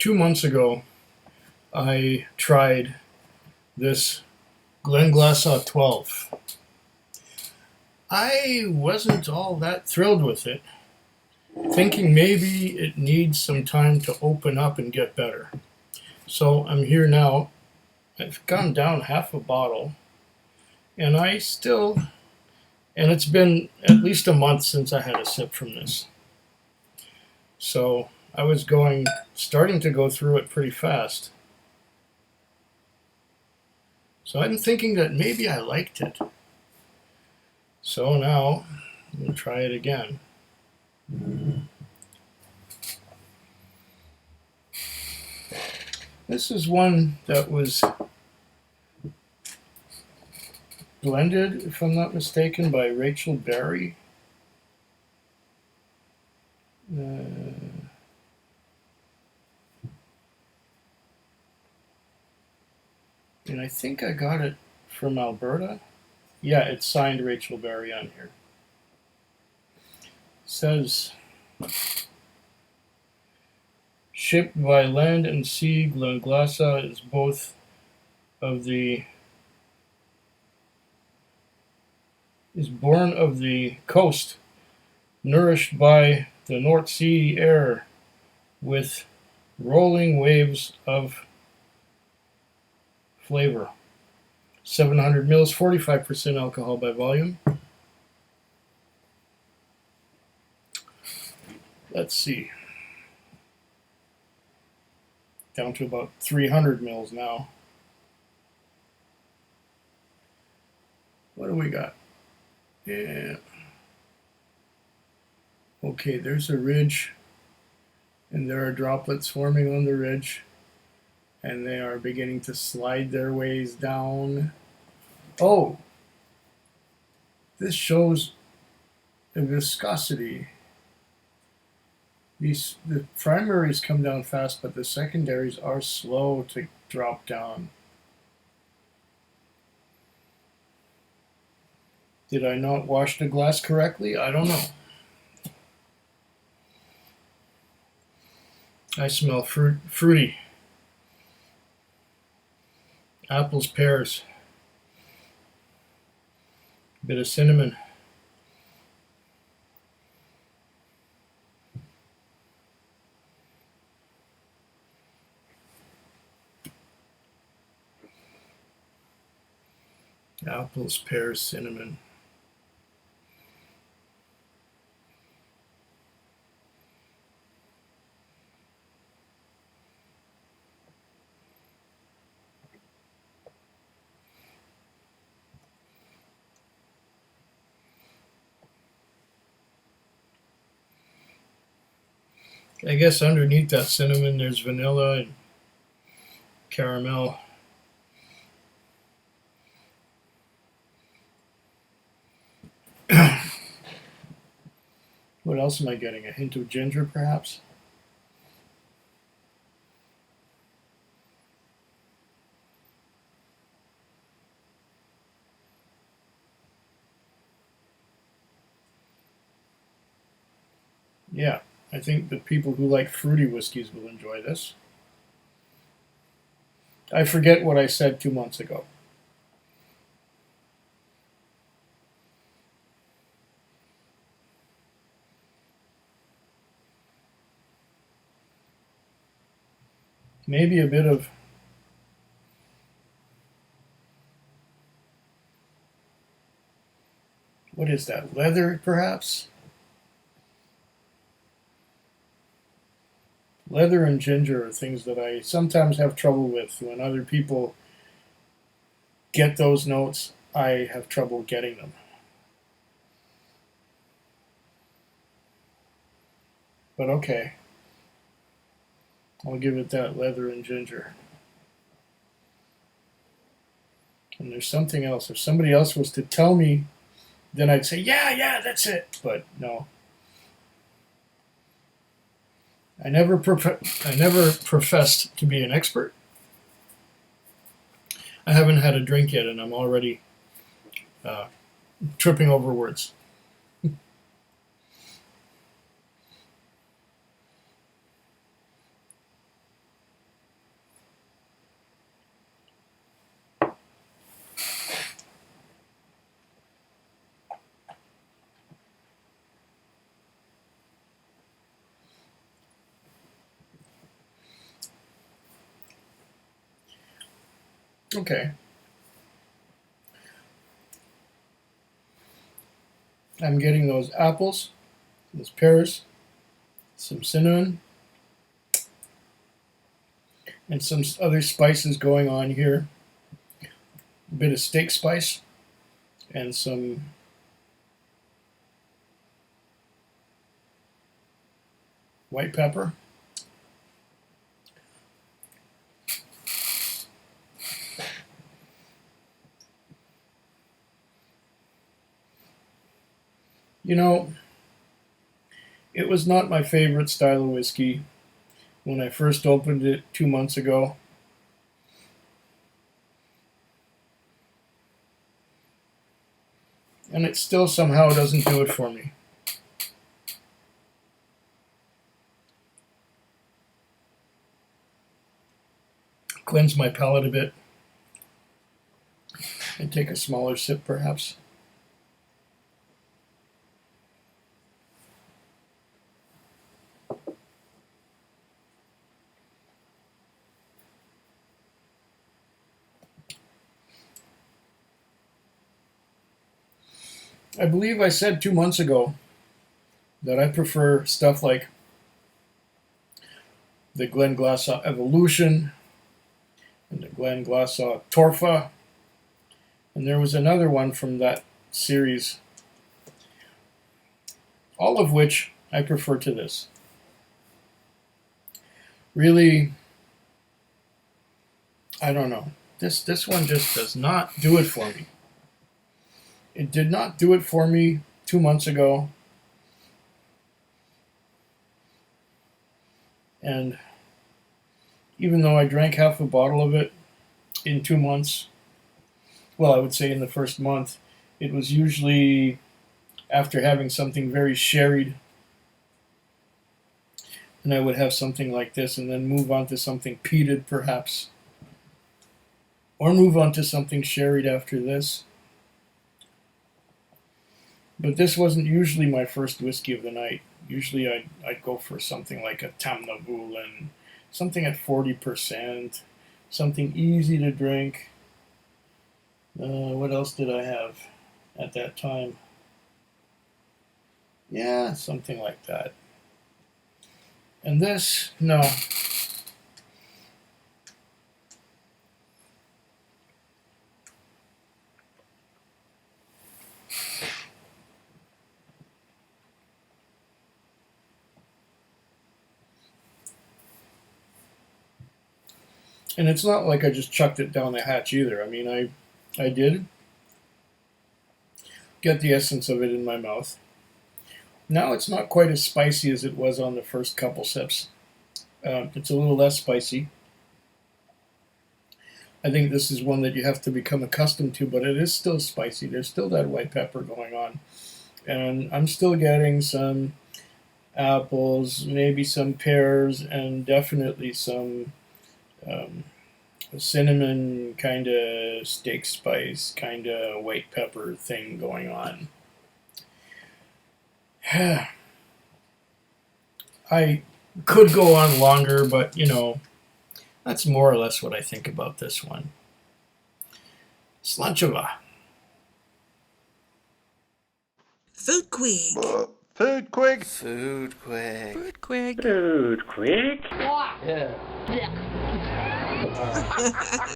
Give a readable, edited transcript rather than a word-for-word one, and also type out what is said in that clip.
2 months ago, I tried this Glenglassaugh 12. I wasn't all that thrilled with it, thinking maybe it needs some time to open up and get better. So I'm here now. I've gone down half a bottle, and it's been at least a month since I had a sip from this. So I was starting to go through it pretty fast. So I'm thinking that maybe I liked it. So now I'm going to try it again. This is one that was blended, if I'm not mistaken, by Rachel Berry. And I think I got it from Alberta. Yeah, it's signed Rachel Berry on here. It says, shipped by land and sea, Glenglassaugh is born of the coast, nourished by the North Sea air, with rolling waves of flavor. 700 mils, 45% alcohol by volume. Let's see. Down to about 300 mils now. What do we got? Yeah. Okay, there's a ridge, and there are droplets forming on the ridge, and they are beginning to slide their ways down. Oh, this shows the viscosity. The primaries come down fast, but the secondaries are slow to drop down. Did I not wash the glass correctly? I don't know. I smell fruity. Apples, pears. A bit of cinnamon. Apples, pears, cinnamon. I guess underneath that cinnamon there's vanilla and caramel. What else am I getting? A hint of ginger, perhaps? Yeah, I think the people who like fruity whiskeys will enjoy this. I forget what I said 2 months ago. Maybe a bit of what is that? Leather, perhaps? Leather and ginger are things that I sometimes have trouble with. When other people get those notes, I have trouble getting them. But okay. I'll give it that, leather and ginger. And there's something else. If somebody else was to tell me, then I'd say, yeah, that's it. But no. I never professed to be an expert. I haven't had a drink yet, and I'm already tripping over words. Okay. I'm getting those apples, those pears, some cinnamon, and some other spices going on here. A bit of steak spice and some white pepper. You know, it was not my favorite style of whiskey when I first opened it 2 months ago. And it still somehow doesn't do it for me. Cleanse my palate a bit and take a smaller sip perhaps. I believe I said 2 months ago that I prefer stuff like the Glenglassaugh Evolution and the Glenglassaugh Torfa, and there was another one from that series, all of which I prefer to this. Really, I don't know. This one just does not do it for me. It did not do it for me 2 months ago. And even though I drank half a bottle of it in 2 months, well, I would say in the first month, it was usually after having something very sherried. And I would have something like this and then move on to something peated perhaps. Or move on to something sherried after this. But this wasn't usually my first whiskey of the night. Usually I'd go for something like a Tamnavulin, something at 40%, something easy to drink. What else did I have at that time? Yeah, something like that. And this, no. And it's not like I just chucked it down the hatch either. I mean, I did get the essence of it in my mouth. Now it's not quite as spicy as it was on the first couple sips. It's a little less spicy. I think this is one that you have to become accustomed to, but it is still spicy. There's still that white pepper going on. And I'm still getting some apples, maybe some pears, and definitely some cinnamon kind of steak spice, kind of white pepper thing going on. I could go on longer, but that's more or less what I think about this one. Slanchova. Food Quig. Food quick. Food quick. Food Quig. Food quick. Yeah.